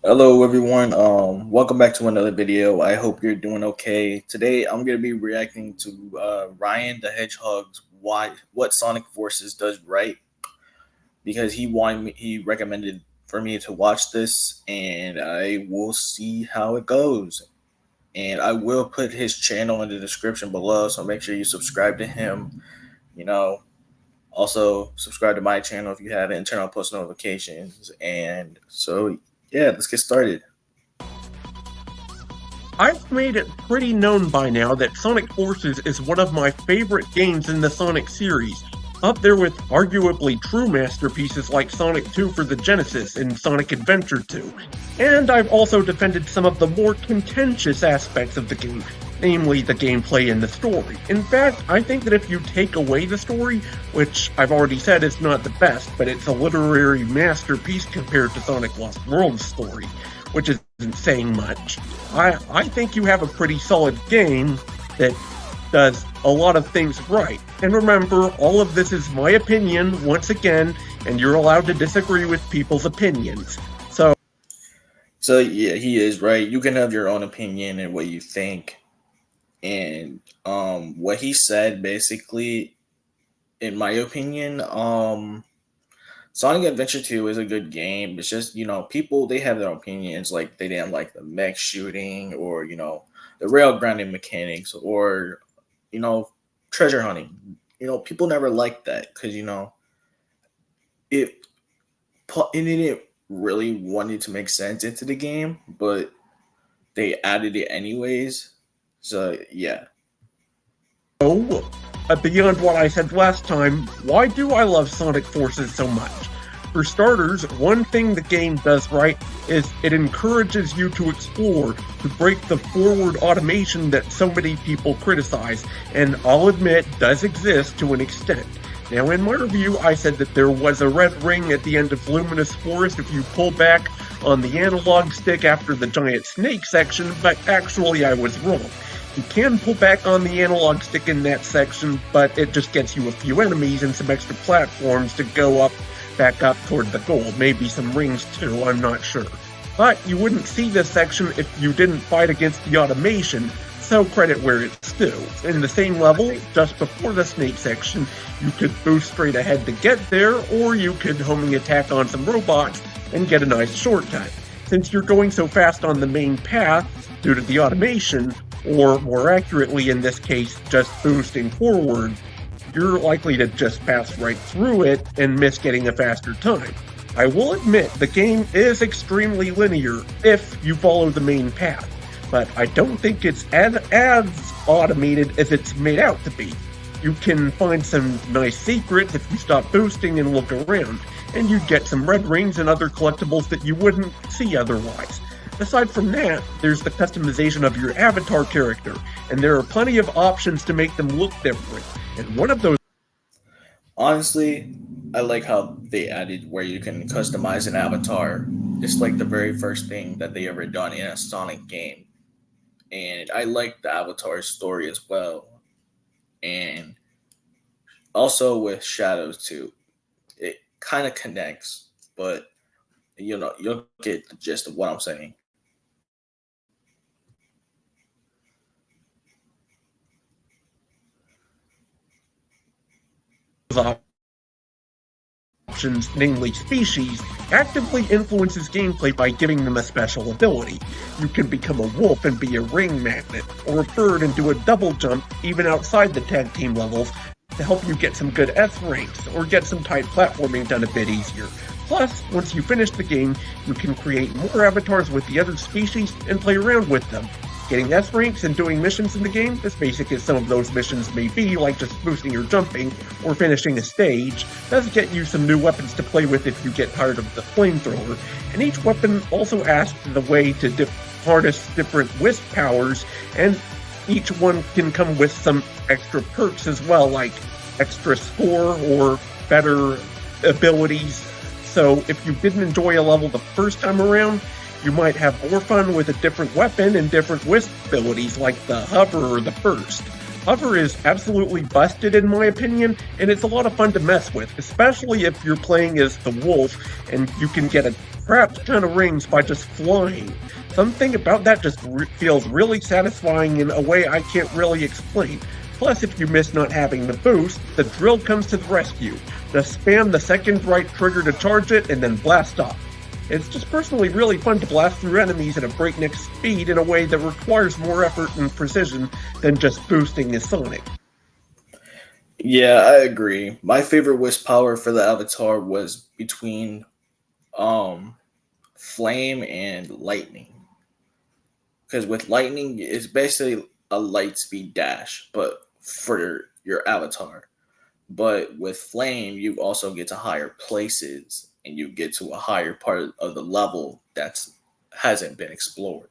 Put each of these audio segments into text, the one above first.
Hello everyone. Welcome back to another video. I hope you're doing okay. Today I'm gonna be reacting to Ryan the Hedgehog's why what Sonic Forces does right because he recommended for me to watch this and I will see how it goes. And I will put his channel in the description below, so make sure you subscribe to him. You know, also subscribe to my channel if you haven't and turn on post notifications. And so yeah, let's get started. I've made it pretty known by now that Sonic Forces is one of my favorite games in the Sonic series, up there with arguably true masterpieces like Sonic 2 for the Genesis and Sonic Adventure 2. And I've also defended some of the more contentious aspects of the game, namely the gameplay and the story. In fact, I think that if you take away the story, which I've already said is not the best, but it's a literary masterpiece compared to Sonic Lost World's story, which isn't saying much, I think you have a pretty solid game that does a lot of things right. And remember, all of this is my opinion, once again, and you're allowed to disagree with people's opinions. So yeah, he is right. You can have your own opinion and what you think. And what he said basically, in my opinion, Sonic Adventure 2 is a good game. It's just, people they have their opinions, like they didn't like the mech shooting or, the rail grinding mechanics or, treasure hunting. People never liked that because, it didn't really wanted to make sense into the game, but they added it anyways. So yeah. So, beyond what I said last time, why do I love Sonic Forces so much? For starters, one thing the game does right is it encourages you to explore, to break the forward automation that so many people criticize, and I'll admit does exist to an extent. Now, in my review, I said that there was a red ring at the end of Luminous Forest if you pull back on the analog stick after the giant snake section, but actually I was wrong. You can pull back on the analog stick in that section, but it just gets you a few enemies and some extra platforms to go back up toward the goal. Maybe some rings too, I'm not sure. But you wouldn't see this section if you didn't fight against the automation, so credit where it's due. In the same level, just before the snake section, you could boost straight ahead to get there, or you could homing attack on some robots and get a nice shortcut. Since you're going so fast on the main path, due to the automation, or more accurately in this case, just boosting forward, you're likely to just pass right through it and miss getting a faster time. I will admit the game is extremely linear if you follow the main path, but I don't think it's as automated as it's made out to be. You can find some nice secrets if you stop boosting and look around, and you get some red rings and other collectibles that you wouldn't see otherwise. Aside from that, there's the customization of your avatar character, and there are plenty of options to make them look different. And one of those... Honestly, I like how they added where you can customize an avatar. It's like the very first thing that they ever done in a Sonic game. And I like the avatar story as well. And also with Shadows too. It kind of connects, but you'll get the gist of what I'm saying. options, namely species, actively influences gameplay by giving them a special ability. You can become a wolf and be a ring magnet, or a bird and do a double jump even outside the tag team levels to help you get some good S ranks, or get some tight platforming done a bit easier. Plus, once you finish the game, you can create more avatars with the other species and play around with them. Getting S ranks and doing missions in the game, as basic as some of those missions may be, like just boosting or jumping, or finishing a stage, does get you some new weapons to play with if you get tired of the flamethrower, and each weapon also asks the way to harness different wisp powers, and each one can come with some extra perks as well, like extra score or better abilities. So if you didn't enjoy a level the first time around, you might have more fun with a different weapon and different wisp abilities like the hover or the burst. Hover is absolutely busted in my opinion, and it's a lot of fun to mess with, especially if you're playing as the wolf and you can get a crap ton of rings by just flying. Something about that just feels really satisfying in a way I can't really explain. Plus, if you miss not having the boost, the drill comes to the rescue. Just spam the second right trigger to charge it and then blast off. It's just personally really fun to blast through enemies at a breakneck speed in a way that requires more effort and precision than just boosting as Sonic. Yeah, I agree. My favorite wish power for the avatar was between um flame and lightning. Because with lightning, it's basically a light speed dash, but for your avatar. But with flame, you also get to higher places and you get to a higher part of the level that's hasn't been explored.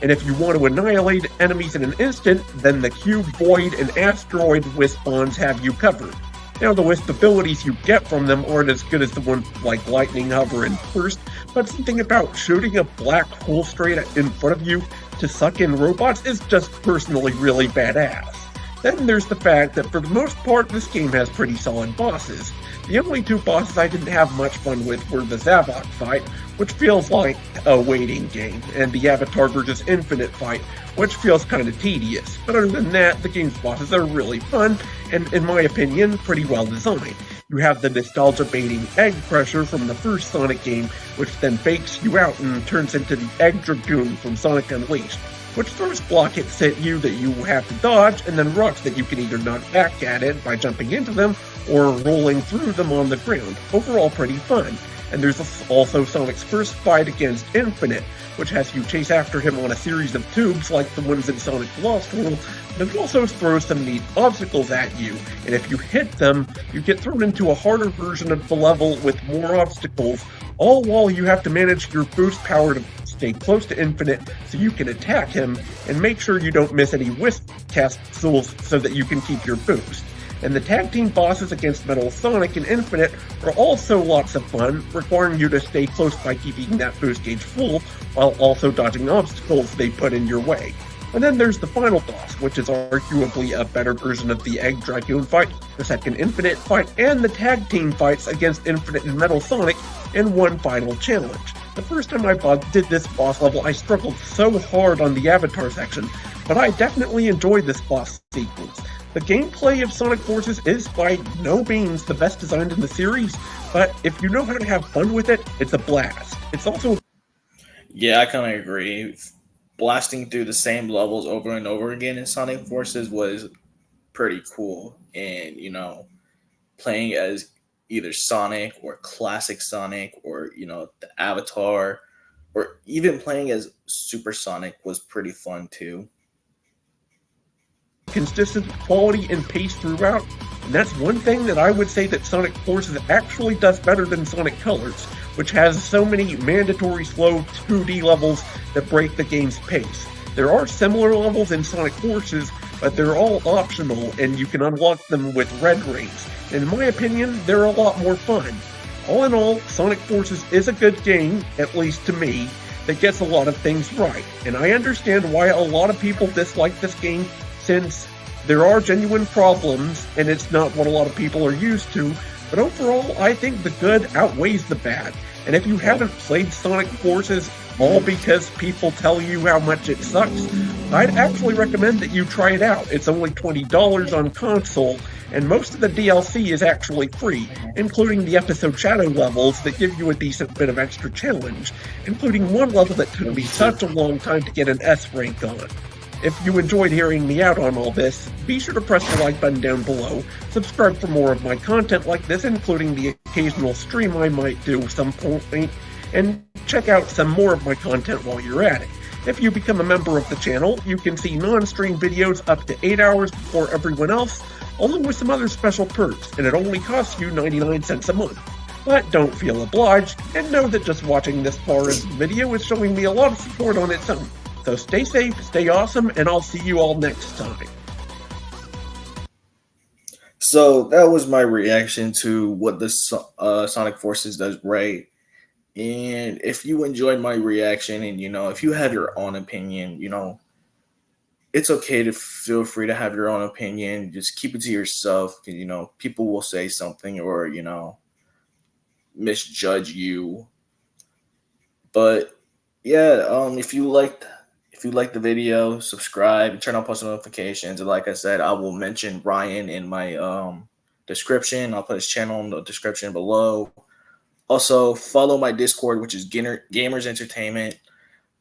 And if you want to annihilate enemies in an instant, then the Cube, Void, and Asteroid Wisp bonds have you covered. Now, the Wisp abilities you get from them aren't as good as the ones like Lightning, Hover, and Burst, but something about shooting a black hole straight in front of you to suck in robots is just personally really badass. Then there's the fact that for the most part, this game has pretty solid bosses. The only two bosses I didn't have much fun with were the Zavok fight, which feels like a waiting game, and the Avatar vs. Infinite fight, which feels kind of tedious. But other than that, the game's bosses are really fun, and in my opinion, pretty well designed. You have the nostalgia-baiting Egg Crusher from the first Sonic game, which then fakes you out and turns into the Egg Dragoon from Sonic Unleashed, which throws block hits at you that you have to dodge, and then rocks that you can either knock back at it by jumping into them, or rolling through them on the ground. Overall pretty fun. And there's also Sonic's first fight against Infinite, which has you chase after him on a series of tubes like the ones in Sonic Lost World, but it also throws some neat obstacles at you, and if you hit them, you get thrown into a harder version of the level with more obstacles, all while you have to manage your boost power to stay close to Infinite so you can attack him, and make sure you don't miss any Wisp capsules so that you can keep your boost. And the tag team bosses against Metal Sonic and Infinite are also lots of fun, requiring you to stay close by keeping that boost gauge full, while also dodging obstacles they put in your way. And then there's the final boss, which is arguably a better version of the Egg Dragoon fight, the second Infinite fight, and the tag team fights against Infinite and Metal Sonic in one final challenge. The first time I did this boss level, I struggled so hard on the Avatar section, but I definitely enjoyed this boss sequence. The gameplay of Sonic Forces is by no means the best designed in the series, but if you know how to have fun with it, it's a blast. It's also... Yeah, I kind of agree. Blasting through the same levels over and over again in Sonic Forces was pretty cool. And, playing as either Sonic or classic Sonic or, the Avatar, or even playing as Super Sonic was pretty fun too. Consistent quality and pace throughout, and that's one thing that I would say that Sonic Forces actually does better than Sonic Colors, which has so many mandatory slow 2D levels that break the game's pace. There are similar levels in Sonic Forces, but they're all optional and you can unlock them with red rings. In my opinion, they're a lot more fun. All in all, Sonic Forces is a good game, at least to me, that gets a lot of things right, and I understand why a lot of people dislike this game, since there are genuine problems and it's not what a lot of people are used to, but overall I think the good outweighs the bad. And if you haven't played Sonic Forces all because people tell you how much it sucks, I'd actually recommend that you try it out. It's only $20 on console, and most of the DLC is actually free, including the episode Shadow levels that give you a decent bit of extra challenge, including one level that took me such a long time to get an S rank on. If you enjoyed hearing me out on all this, be sure to press the like button down below, subscribe for more of my content like this, including the occasional stream I might do some point, and check out some more of my content while you're at it. If you become a member of the channel, you can see non-stream videos up to 8 hours before everyone else, along with some other special perks, and it only costs you 99 cents a month. But don't feel obliged, and know that just watching this far into the video is showing me a lot of support on its own. So stay safe, stay awesome, and I'll see you all next time. So that was my reaction to what the Sonic Forces does right. And if you enjoyed my reaction and, if you have your own opinion, it's okay to feel free to have your own opinion. Just keep it to yourself, because people will say something or misjudge you. But yeah, if you liked the video, subscribe and turn on post notifications. And like I said, I will mention Ryan in my description. I'll put his channel in the description below. Also, follow my Discord, which is Gamers Entertainment.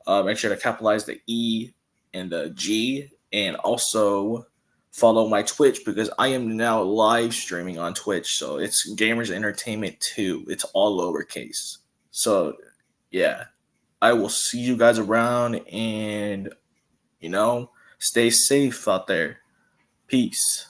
Make sure to capitalize the E and the G, and also follow my Twitch, because I am now live streaming on Twitch. So it's Gamers Entertainment 2. It's all lowercase. So yeah, I will see you guys around, and stay safe out there. Peace.